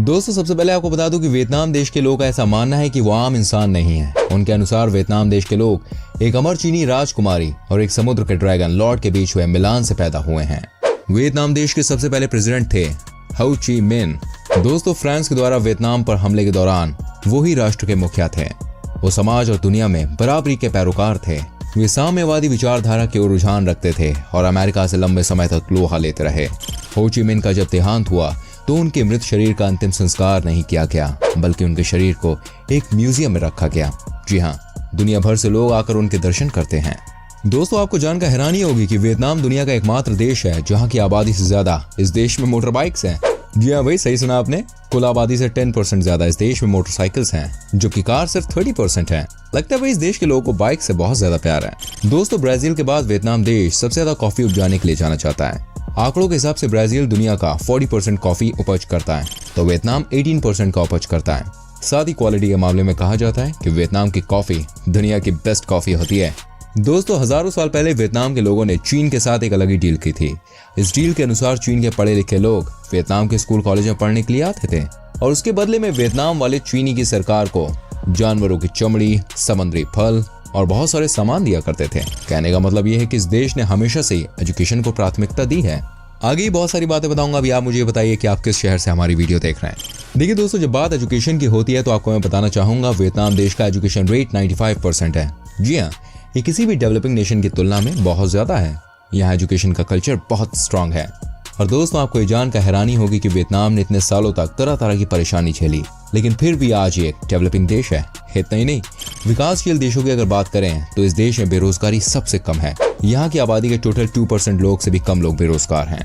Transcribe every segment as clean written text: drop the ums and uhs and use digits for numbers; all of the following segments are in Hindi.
दोस्तों सबसे पहले आपको बता दूं कि वियतनाम देश के लोग का ऐसा मानना है कि वो आम इंसान नहीं है। उनके अनुसार वियतनाम देश के लोग एक अमर चीनी राजकुमारी और एक समुद्र के ड्रैगन लॉर्ड के बीच हुए मिलान से पैदा हुए हैं। वियतनाम देश के सबसे पहले प्रेसिडेंट थे हो ची मिन। दोस्तों फ्रांस के द्वारा वियतनाम पर हमले के दौरान वो ही राष्ट्र के मुखिया थे। वो समाज और दुनिया में बराबरी के पैरोकार थे। वे साम्यवादी विचारधारा की ओर रुझान रखते थे और अमेरिका से लंबे समय तक लोहा लेते रहे। हो ची मिन का जब देहांत हुआ तो उनके मृत शरीर का अंतिम संस्कार नहीं किया गया, बल्कि उनके शरीर को एक म्यूजियम में रखा गया। जी हाँ, दुनिया भर से लोग आकर उनके दर्शन करते हैं। दोस्तों आपको जानकर हैरानी होगी कि वियतनाम दुनिया का एकमात्र देश है जहाँ की आबादी से ज्यादा इस देश में मोटर बाइक्स हैं। जी हाँ भाई, सही सुना आपने। कुल आबादी से 10% ज्यादा इस देश में मोटरसाइकिल्स हैं, जो कि कार सिर्फ 30% है। लगता है भाई इस देश के लोगों को बाइक से बहुत ज्यादा प्यार है। दोस्तों ब्राजील के बाद वियतनाम देश सबसे ज्यादा कॉफी उपजाने के लिए जाना चाहता है। आंकड़ों के हिसाब से ब्राजील दुनिया का 40% कॉफी उपज करता है, तो वियतनाम 18% का उपज करता है। साथ ही क्वालिटी के मामले में कहा जाता है कि वियतनाम की कॉफी दुनिया की बेस्ट कॉफी होती है। दोस्तों हजारों साल पहले वियतनाम के लोगों ने चीन के साथ एक अलग ही डील की थी। इस डील के अनुसार चीन के पढ़े लिखे लोग वियतनाम के स्कूल कॉलेज में पढ़ने के लिए आते थे और उसके बदले में वियतनाम वाले चीनी की सरकार को जानवरों की चमड़ी, समुद्री फल और बहुत सारे सामान दिया करते थे। कहने का मतलब यह है कि इस देश ने हमेशा से ही एजुकेशन को प्राथमिकता दी है। आगे ही बहुत सारी बातें बताऊंगा, अभी आप मुझे बताइए कि आप किस शहर से हमारी वीडियो देख रहे हैं। देखिए दोस्तों, जब बात एजुकेशन की होती है तो आपको मैं बताना चाहूंगा वियतनाम देश का एजुकेशन रेट 95% है। जी हाँ, ये किसी भी डेवलपिंग नेशन की तुलना में बहुत ज्यादा है। यहाँ एजुकेशन का कल्चर बहुत स्ट्रांग है। और दोस्तों आपको ये जानकर हैरानी होगी कि वियतनाम ने इतने सालों तक तरह तरह की परेशानी झेली, लेकिन फिर भी आज ये एक डेवलपिंग देश है। इतना ही नहीं, विकासशील देशों की अगर बात करें तो इस देश में बेरोजगारी सबसे कम है। यहाँ की आबादी के टोटल 2% लोग से भी कम लोग बेरोजगार हैं।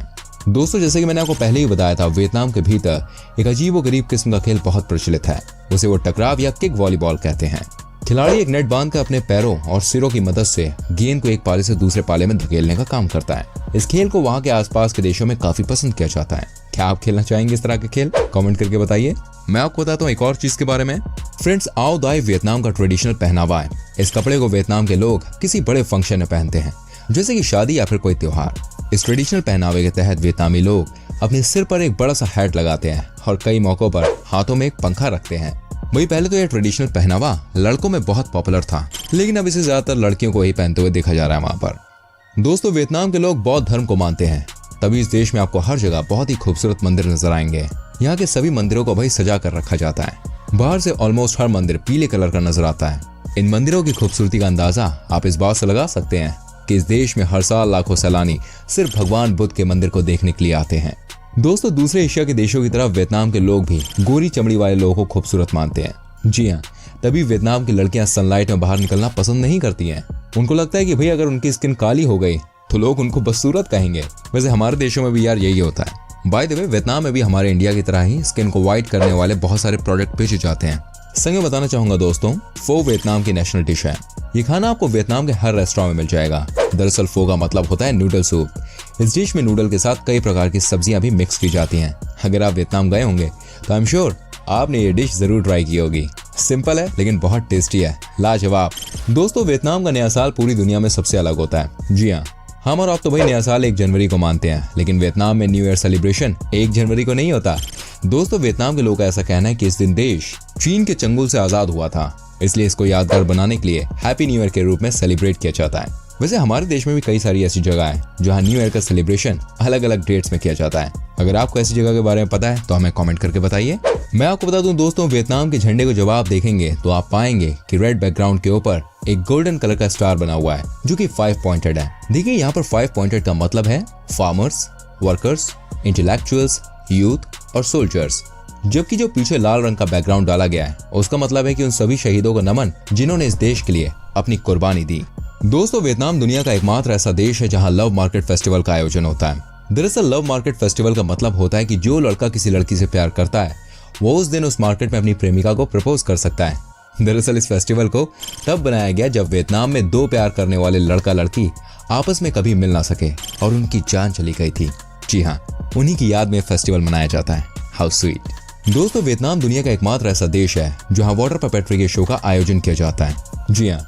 दोस्तों जैसे कि मैंने आपको पहले ही बताया था, वियतनाम के भीतर एक अजीबोगरीब किस्म का खेल बहुत प्रचलित है। उसे वो टकराव या किक वॉलीबॉल कहते हैं। खिलाड़ी एक नेट बांधकर अपने पैरों और सिरों की मदद से गेंद को एक पाले से दूसरे पाले में धकेलने का काम करता है। इस खेल को वहाँ के आसपास के देशों में काफी पसंद किया जाता है। क्या आप खेलना चाहेंगे इस तरह के खेल? कमेंट करके बताइए। मैं आपको बताता हूँ एक और चीज के बारे में। फ्रेंड्स, आओ दाई वियतनाम का ट्रेडिशनल पहनावा है। इस कपड़े को वियतनाम के लोग किसी बड़े फंक्शन में पहनते हैं, जैसे कि शादी या फिर कोई त्योहार। इस ट्रेडिशनल पहनावे के तहत वियतनामी लोग अपने सिर पर एक बड़ा सा हैट लगाते हैं और कई मौकों पर हाथों में एक पंखा रखते हैं। वही पहले तो यह ट्रेडिशनल पहनावा लड़कों में बहुत पॉपुलर था, लेकिन अब इसे ज्यादातर लड़कियों को ही पहनते हुए देखा जा रहा है वहाँ पर। दोस्तों वियतनाम के लोग बौद्ध धर्म को मानते हैं, तभी इस देश में आपको हर जगह बहुत ही खूबसूरत मंदिर नजर आएंगे। यहाँ के सभी मंदिरों को भाई सजा कर रखा जाता है। बाहर से ऑलमोस्ट हर मंदिर पीले कलर का नजर आता है। इन मंदिरों की खूबसूरती का अंदाजा आप इस बात से लगा सकते हैं कि इस देश में हर साल लाखों सैलानी सिर्फ भगवान बुद्ध के मंदिर को देखने के लिए आते हैं। दोस्तों दूसरे एशिया के देशों की तरह वियतनाम के लोग भी गोरी चमड़ी वाले लोगों को खूबसूरत मानते हैं। जी हाँ, तभी वियतनाम की लड़कियां सनलाइट में बाहर निकलना पसंद नहीं करती हैं। उनको लगता है कि भाई अगर उनकी स्किन काली हो गई तो लोग उनको बदसूरत कहेंगे। वैसे हमारे देशों में भी यार यही होता है। बाय द वे, वियतनाम में भी हमारे इंडिया की तरह ही स्किन को व्हाइट करने वाले बहुत सारे प्रोडक्ट बेचे जाते हैं। संगे बताना चाहूंगा दोस्तों, फो वियतनाम की नेशनल डिश है। ये खाना आपको वियतनाम के हर रेस्टोरेंट में मिल जाएगा। दरअसल फो का मतलब होता है नूडल सूप। इस डिश में नूडल के साथ कई प्रकार की सब्जियां भी मिक्स की जाती हैं। अगर आप वियतनाम गए होंगे तो आई एम श्योर आपने ये डिश जरूर ट्राई की होगी। सिंपल है लेकिन बहुत टेस्टी है, लाजवाब। दोस्तों वियतनाम का नया साल पूरी दुनिया में सबसे अलग होता है। जी हाँ, हम और आप तो भाई नया साल 1 जनवरी को मानते हैं, लेकिन वियतनाम में न्यू ईयर सेलिब्रेशन 1 जनवरी को नहीं होता। दोस्तों वियतनाम के लोगों का ऐसा कहना है कि इस दिन देश चीन के चंगुल से आजाद हुआ था, इसलिए इसको यादगार बनाने के लिए हैप्पी न्यू ईयर के रूप में सेलिब्रेट किया जाता है। वैसे हमारे देश में भी कई सारी ऐसी जगह है जहाँ न्यू ईयर का सेलिब्रेशन अलग अलग डेट्स में किया जाता है। अगर आपको ऐसी जगह के बारे में पता है तो हमें कमेंट करके बताइए। मैं आपको बता दूं दोस्तों, वियतनाम के झंडे को जब आप देखेंगे तो आप पाएंगे कि रेड बैकग्राउंड के ऊपर एक गोल्डन कलर का स्टार बना हुआ है, जो कि 5 पॉइंटेड है। देखिए यहाँ पर 5 पॉइंटेड का मतलब है फार्मर्स, वर्कर्स, इंटेलेक्चुअल्स, यूथ और सोल्जर्स। जबकि जो पीछे लाल रंग का बैकग्राउंड डाला गया है उसका मतलब है कि उन सभी शहीदों को नमन जिन्होंने इस देश के लिए अपनी कुर्बानी दी। दोस्तों वियतनाम दुनिया का एकमात्र ऐसा देश है जहां लव मार्केट फेस्टिवल का आयोजन होता है। दरअसल लव मार्केट फेस्टिवल का मतलब होता है कि जो लड़का किसी लड़की से प्यार करता है वो उस दिन उस मार्केट में अपनी प्रेमिका को प्रपोज कर सकता है। दरअसल इस फेस्टिवल को तब बनाया गया जब वियतनाम में 2 प्यार करने वाले लड़का लड़की आपस में कभी मिल ना सके और उनकी जान चली गई थी। जी हाँ, उन्हीं की याद में फेस्टिवल मनाया जाता है। How sweet. दोस्तों वियतनाम दुनिया का एकमात्र ऐसा देश है जहां वाटर पपेट्री के शो का आयोजन किया जाता है। जी हाँ,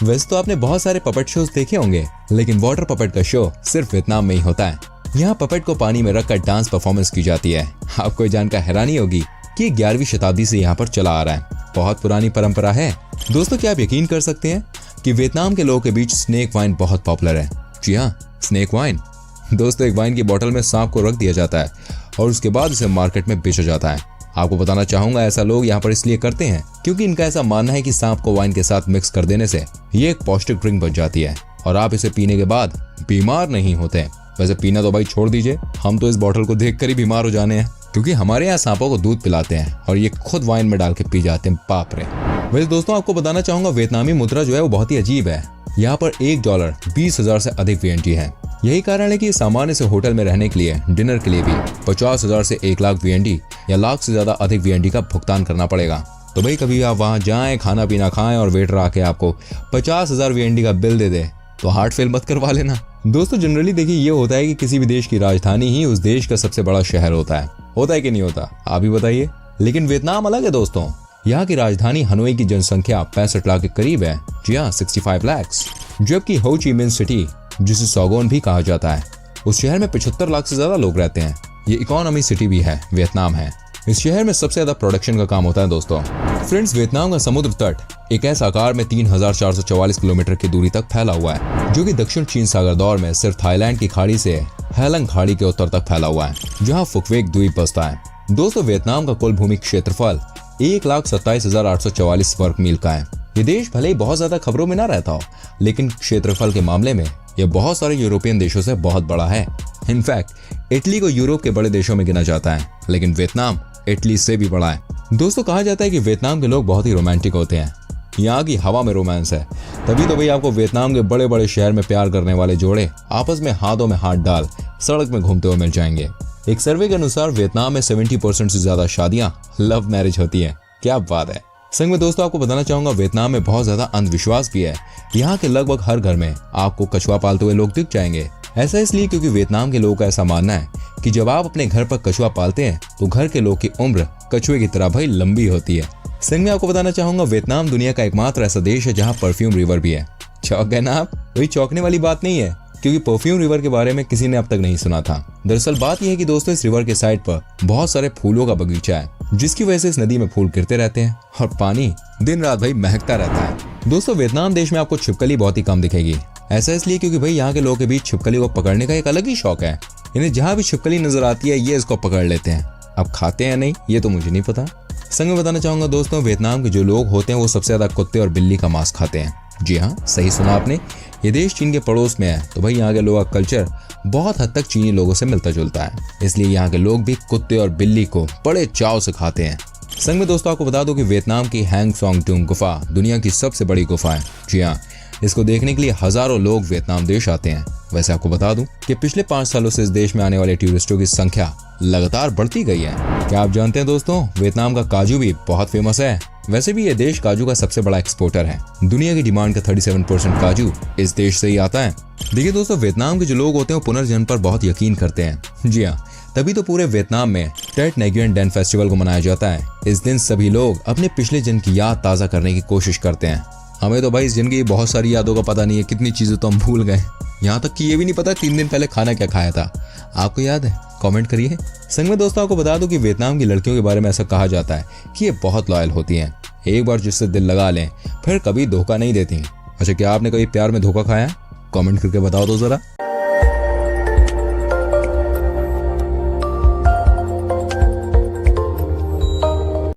वैसे तो आपने बहुत सारे पपेट शोज देखे होंगे, लेकिन वाटर पपेट का शो सिर्फ वियतनाम में ही होता है। यहाँ पपेट को पानी में रखकर डांस परफॉर्मेंस की जाती है। आपको जानकर हैरानी होगी कि 11वीं शताब्दी से यहाँ पर चला आ रहा है, बहुत पुरानी परंपरा है। दोस्तों क्या आप यकीन कर सकते हैं कि वियतनाम के लोगों के बीच स्नेक वाइन बहुत पॉपुलर है। जी हाँ, स्नेक वाइन। दोस्तों एक वाइन की बोतल में सांप को रख दिया जाता है और उसके बाद उसे मार्केट में बेचा जाता है। आपको बताना चाहूंगा ऐसा लोग यहाँ पर इसलिए करते हैं क्योंकि इनका ऐसा मानना है कि सांप को वाइन के साथ मिक्स कर देने से ये एक पौष्टिक ड्रिंक बन जाती है और आप इसे पीने के बाद बीमार नहीं होते। वैसे पीना तो भाई छोड़ दीजिए, हम तो इस बोतल को देखकर ही बीमार हो जाने हैं क्योंकि हमारे यहाँ सांपों को दूध पिलाते हैं और ये खुद वाइन में डाल के पी जाते हैं। बाप रे। वैसे दोस्तों आपको बताना चाहूंगा वियतनामी मुद्रा जो है वो बहुत ही अजीब है। यहाँ पर $1 20,000 से अधिक VNG है। यही कारण है कि सामान्य से होटल में रहने के लिए डिनर के लिए भी 50,000 से 1 लाख VND या लाख से ज्यादा अधिक VND का भुगतान करना पड़ेगा। तो भाई कभी आप वहाँ जाएं, खाना पीना खाएं और वेटर आके आपको 50,000 VND का बिल दे दे तो हार्ट फेल मत करवा लेना। दोस्तों जनरली देखिए ये होता है कि किसी भी देश की राजधानी ही उस देश का सबसे बड़ा शहर होता है कि नहीं होता, आप ही बताइए। लेकिन वियतनाम अलग है दोस्तों। यहाँ की राजधानी हनोई की जनसंख्या 65 लाख के करीब है। जी हाँ, 65 लाख। जबकि हो ची मिन सिटी, जिसे सौगोन भी कहा जाता है, उस शहर में 75 लाख से ज्यादा लोग रहते हैं। ये इकोनॉमी सिटी भी है, वियतनाम है। इस शहर में सबसे ज्यादा प्रोडक्शन का काम होता है दोस्तों। फ्रेंड्स वियतनाम का समुद्र तट एक ऐसा आकार में 3,444 किलोमीटर की दूरी तक फैला हुआ है, जो कि दक्षिण चीन सागर दौर में सिर्फ थाईलैंड की खाड़ी से हेलंग खाड़ी के उत्तर तक फैला हुआ है, जहाँ फुकवेक द्वीप बसता है। दोस्तों वियतनाम का कुल भूमि क्षेत्रफल 1,27,844 वर्ग मील का है। ये देश भले ही बहुत ज्यादा खबरों में ना रहता हो, लेकिन क्षेत्रफल के मामले में यह बहुत सारे यूरोपियन देशों से बहुत बड़ा है। इनफैक्ट इटली को यूरोप के बड़े देशों में गिना जाता है, लेकिन वियतनाम इटली से भी बड़ा है। दोस्तों कहा जाता है कि वियतनाम के लोग बहुत ही रोमांटिक होते हैं। यहाँ की हवा में रोमांस है, तभी तो भाई आपको वियतनाम के बड़े बड़े शहर में प्यार करने वाले जोड़े आपस में हाथों में हाथ डाल सड़क में घूमते हुए मिल जाएंगे। एक सर्वे के अनुसार वियतनाम में 70% से ज्यादा शादियां लव मैरिज होती है। क्या बात है। संग में दोस्तों आपको बताना चाहूंगा वियतनाम में बहुत ज्यादा अंधविश्वास भी है। यहाँ के लगभग हर घर में आपको कछुआ पालते हुए लोग दिख जाएंगे। ऐसा इसलिए क्योंकि वियतनाम के लोगों का ऐसा मानना है कि जब आप अपने घर पर कछुआ पालते हैं तो घर के लोग की उम्र कछुए की तरह भाई लंबी होती है। संग में आपको बताना चाहूंगा वियतनाम दुनिया का एकमात्र ऐसा देश है जहाँ परफ्यूम रिवर भी है। चौंक गए ना आप? वही चौंकने वाली बात नहीं है, क्योंकि परफ्यूम रिवर के बारे में किसी ने अब तक नहीं सुना था। दरअसल बात यह है कि दोस्तों इस रिवर के साइड पर बहुत सारे फूलों का बगीचा है, जिसकी वजह से इस नदी में फूल गिरते रहते हैं और पानी दिन रात भाई महकता रहता है। दोस्तों वियतनाम देश में आपको छिपकली बहुत ही कम दिखेगी। ऐसा इसलिए क्योंकि भाई यहाँ के लोगों के बीच छिपकली को पकड़ने का एक अलग ही शौक है। इन्हें जहाँ भी छिपकली नजर आती है ये इसको पकड़ लेते हैं। अब खाते हैं नहीं ये तो मुझे नहीं पता। संग में बताना चाहूंगा दोस्तों वियतनाम के जो लोग होते हैं वो सबसे ज्यादा कुत्ते और बिल्ली का मांस खाते हैं। जी हाँ, सही सुना आपने। ये देश चीन के पड़ोस में है, तो भाई यहाँ के लोगों का कल्चर बहुत हद तक चीनी लोगों से मिलता जुलता है। इसलिए यहाँ के लोग भी कुत्ते और बिल्ली को बड़े चाव से खाते हैं। संग में दोस्तों आपको बता दो कि वियतनाम की हैंग सॉन्ग टूम गुफा दुनिया की सबसे बड़ी गुफा है। जी हाँ, इसको देखने के लिए हजारों लोग वियतनाम देश आते हैं। वैसे आपको बता दूं कि पिछले 5 सालों से इस देश में आने वाले टूरिस्टों की संख्या लगातार बढ़ती गई है। क्या आप जानते हैं दोस्तों वियतनाम का काजू भी बहुत फेमस है। वैसे भी ये देश काजू का सबसे बड़ा एक्सपोर्टर है। दुनिया की डिमांड का 37% काजू इस देश से ही आता है। देखिए दोस्तों वियतनाम के जो लोग होते हैं वो पुनर्जन्म पर बहुत यकीन करते हैं। जी हाँ, तभी तो पूरे वियतनाम में टेट नेगुएन डेन फेस्टिवल को मनाया जाता है। इस दिन सभी लोग अपने पिछले जन्म की याद ताज़ा करने की कोशिश करते हैं। हमें तो भाई इस जन्म की बहुत सारी यादों का पता नहीं है, कितनी चीजें तो हम भूल गए। यहाँ तक कि ये भी नहीं पता 3 दिन पहले खाना क्या खाया था। आपको याद है? कमेंट करिए। संग में दोस्तों आपको बता दूं कि वियतनाम की लड़कियों के बारे में ऐसा कहा जाता है कि ये बहुत लॉयल होती हैं। एक बार जिससे दिल लगा लें फिर कभी धोखा नहीं देती। अच्छा क्या आपने कभी प्यार में धोखा खाया? कमेंट करके बताओ तो जरा।